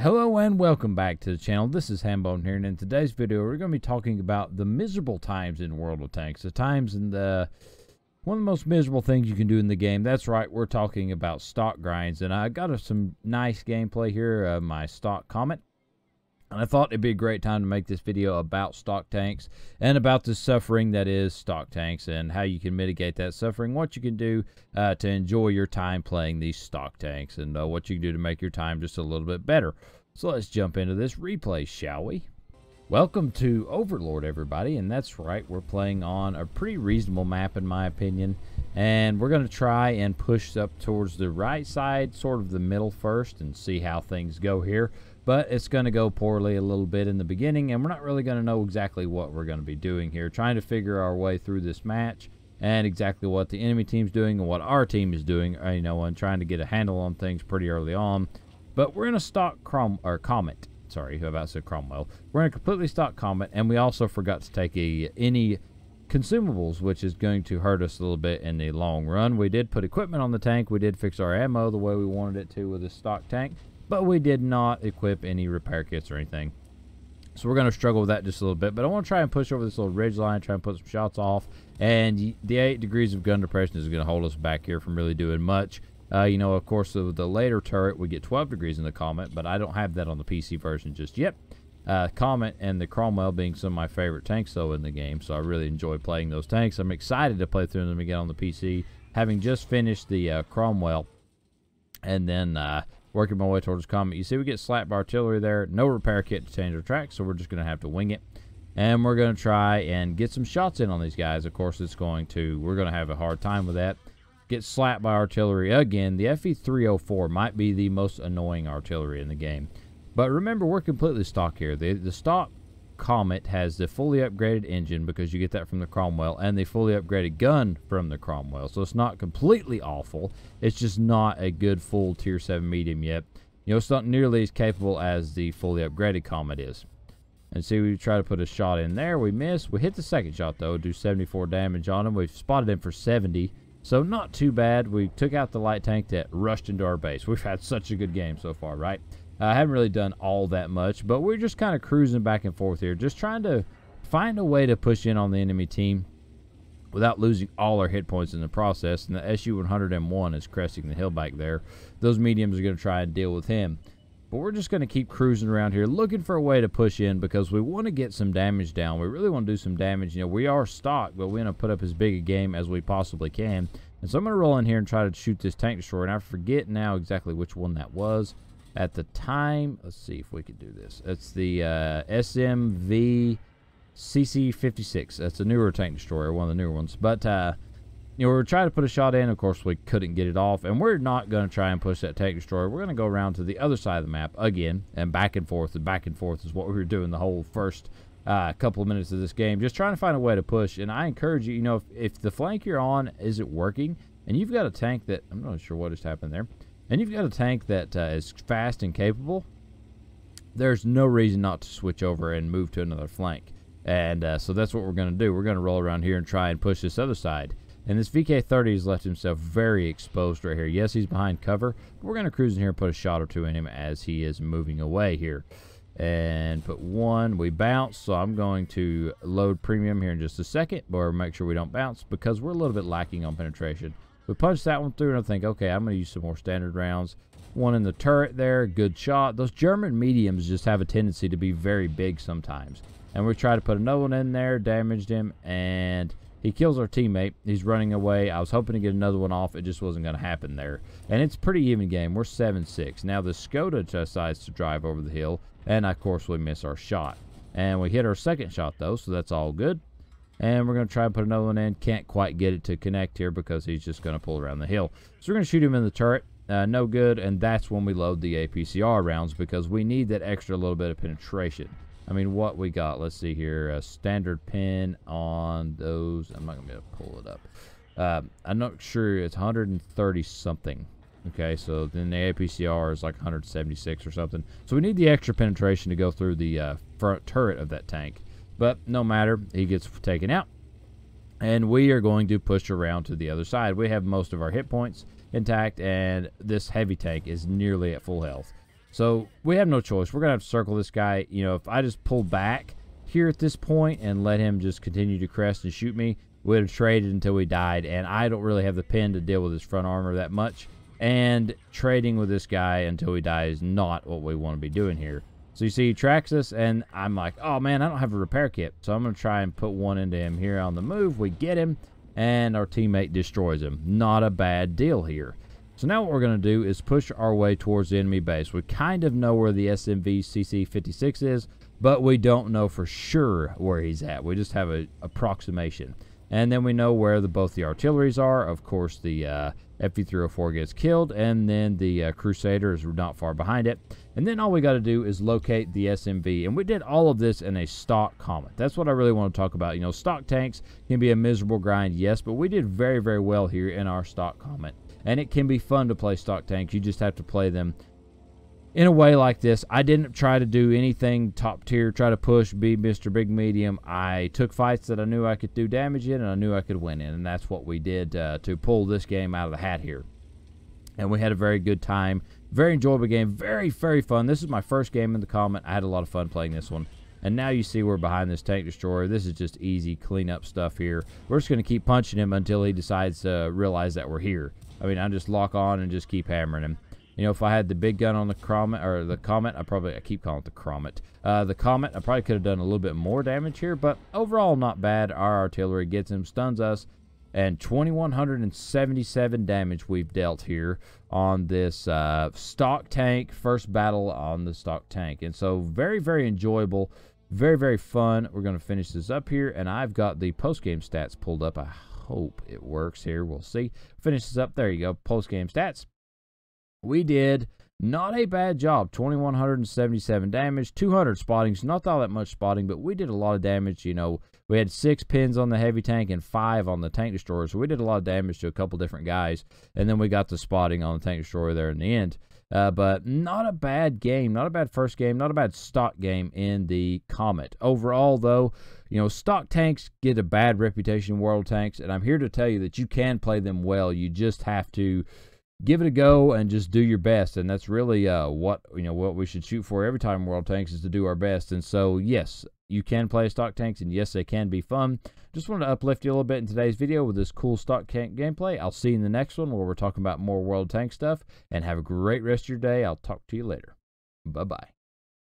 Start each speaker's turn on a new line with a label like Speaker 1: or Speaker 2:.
Speaker 1: Hello and welcome back to the channel. This is Hambone here, and in today's video we're going to be talking about the miserable times in World of Tanks. The times in one of the most miserable things you can do in the game. That's right, we're talking about stock grinds, and I got some nice gameplay here, my stock Comet. And I thought it'd be a great time to make this video about stock tanks and about the suffering that is stock tanks and how you can mitigate that suffering, what you can do to enjoy your time playing these stock tanks, and what you can do to make your time just a little bit better. So let's jump into this replay, shall we? Welcome to Overlord, everybody, and that's right, we're playing on a pretty reasonable map in my opinion, and we're going to try and push up towards the right side, sort of the middle first, and see how things go here. But it's going to go poorly a little bit in the beginning, and we're not really going to know exactly what we're going to be doing here, trying to figure our way through this match and exactly what the enemy team's doing and what our team is doing, and trying to get a handle on things pretty early on. But we're in a stock Comet. Sorry, who about said Cromwell. We're in a completely stock Comet, and we also forgot to take any consumables, which is going to hurt us a little bit in the long run. We did put equipment on the tank. We did fix our ammo the way we wanted it to with this stock tank, but we did not equip any repair kits or anything. So we're going to struggle with that just a little bit. But I want to try and push over this little ridge line, try and put some shots off. And the 8 degrees of gun depression is going to hold us back here from really doing much. Of course, with the later turret, we get 12 degrees in the Comet, but I don't have that on the PC version just yet. Comet and the Cromwell being some of my favorite tanks, though, in the game. So I really enjoy playing those tanks. I'm excited to play through them again on the PC, having just finished the Cromwell. And then working my way towards Comet. You see we get slapped by artillery there. No repair kit to change our track, so we're just going to have to wing it. And we're going to try and get some shots in on these guys. Of course, we're going to have a hard time with that. Get slapped by artillery again. The FE304 might be the most annoying artillery in the game. But remember, we're completely stock here. The stock Comet has the fully upgraded engine, because you get that from the Cromwell, and the fully upgraded gun from the Cromwell. So it's not completely awful. It's just not a good full tier 7 medium yet. It's not nearly as capable as the fully upgraded Comet is. And see, we try to put a shot in there. We miss. We hit the second shot, though. Do 74 damage on him. We've spotted him for 70. So not too bad. We took out the light tank that rushed into our base. We've had such a good game so far, right? I haven't really done all that much, but we're just kind of cruising back and forth here, just trying to find a way to push in on the enemy team without losing all our hit points in the process. And the SU-100M1 is cresting the hill back there. Those mediums are going to try and deal with him. But we're just going to keep cruising around here, looking for a way to push in, because we want to get some damage down. We really want to do some damage. We are stock, but we want to put up as big a game as we possibly can. And so I'm going to roll in here and try to shoot this tank destroyer. And I forget now exactly which one that was at the time. Let's see if we can do this. It's the SMV CC56. That's a newer tank destroyer, one of the newer ones. But we were trying to put a shot in. Of course, we couldn't get it off, and we're not going to try and push that tank destroyer. We're going to go around to the other side of the map again, and back and forth is what we were doing the whole first couple of minutes of this game, just trying to find a way to push. And I encourage you, if the flank you're on isn't working, and you've got a tank that, I'm not sure what just happened there, and you've got a tank that is fast and capable, there's no reason not to switch over and move to another flank. And so that's what we're going to do. We're going to roll around here and try and push this other side. And this VK30 has left himself very exposed right here. Yes, he's behind cover, but we're going to cruise in here and put a shot or two in him as he is moving away here. And put one. We bounce, so I'm going to load premium here in just a second, or make sure we don't bounce, because we're a little bit lacking on penetration. We punch that one through, and I think, okay, I'm going to use some more standard rounds. One in the turret there, good shot. Those German mediums just have a tendency to be very big sometimes. And we try to put another one in there, damaged him, and he kills our teammate. He's running away. I was hoping to get another one off. It just wasn't going to happen there. And it's a pretty even game. We're 7-6. Now the Skoda decides to drive over the hill, and of course we miss our shot. And we hit our second shot, though, so that's all good. And we're going to try and put another one in. Can't quite get it to connect here because he's just going to pull around the hill. So we're going to shoot him in the turret. No good, and that's when we load the APCR rounds, because we need that extra little bit of penetration. I mean, what we got, let's see here, a standard pin on those. I'm not going to be able to pull it up. I'm not sure, it's 130 something. Okay, so then the APCR is like 176 or something. So we need the extra penetration to go through the front turret of that tank. But no matter, he gets taken out. And we are going to push around to the other side. We have most of our hit points intact, and this heavy tank is nearly at full health. So we have no choice. We're going to have to circle this guy. You know, if I just pull back here at this point and let him just continue to crest and shoot me, we would have traded until we died, and I don't really have the pen to deal with his front armor that much, and trading with this guy until we die is not what we want to be doing here. So you see, he tracks us, and I'm like, oh man, I don't have a repair kit, so I'm going to try and put one into him here on the move. We get him, and our teammate destroys him. Not a bad deal here. So now what we're going to do is push our way towards the enemy base. We kind of know where the SMV CC-56 is, but we don't know for sure where he's at. We just have an approximation. And then we know where both the artilleries are. Of course, the FV-304 gets killed, and then the Crusader is not far behind it. And then all we got to do is locate the SMV. And we did all of this in a stock Comet. That's what I really want to talk about. You know, stock tanks can be a miserable grind, yes, but we did very, very well here in our stock Comet. And it can be fun to play stock tanks. You just have to play them in a way like this. I didn't try to do anything top tier, try to push, be Mr. Big Medium. I took fights that I knew I could do damage in and I knew I could win in, and that's what we did to pull this game out of the hat here. And we had a very good time. Very enjoyable game. Very, very fun. This is my first game in the Comet. I had a lot of fun playing this one. And now you see we're behind this tank destroyer. This is just easy cleanup stuff here. We're just going to keep punching him until he decides to realize that we're here. I mean, I just lock on and just keep hammering him. You know, if I had the big gun on the Comet, I keep calling it the Comet. The Comet, I probably could have done a little bit more damage here, but overall not bad. Our artillery gets him, stuns us, and 2,177 damage we've dealt here on this stock tank, first battle on the stock tank. And so very, very enjoyable, very, very fun. We're going to finish this up here, and I've got the post-game stats pulled up. I hope it works here. We'll see. Finish this up. There you go, post-game stats. We did not a bad job. 2,177 damage, 200 spottings. Not all that much spotting, but we did a lot of damage. You know, we had 6 pins on the heavy tank and 5 on the tank destroyer, so we did a lot of damage to a couple different guys. And then we got the spotting on the tank destroyer there in the end. But not a bad game, not a bad first game, not a bad stock game in the Comet. Overall, though, you know, stock tanks get a bad reputation in World Tanks, and I'm here to tell you that you can play them well. You just have to give it a go and just do your best, and that's really what we should shoot for every time World Tanks is to do our best. And so yes, you can play stock tanks, and yes, they can be fun. Just wanted to uplift you a little bit in today's video with this cool stock tank gameplay. I'll see you in the next one where we're talking about more World Tank stuff, and have a great rest of your day. I'll talk to you later. Bye bye.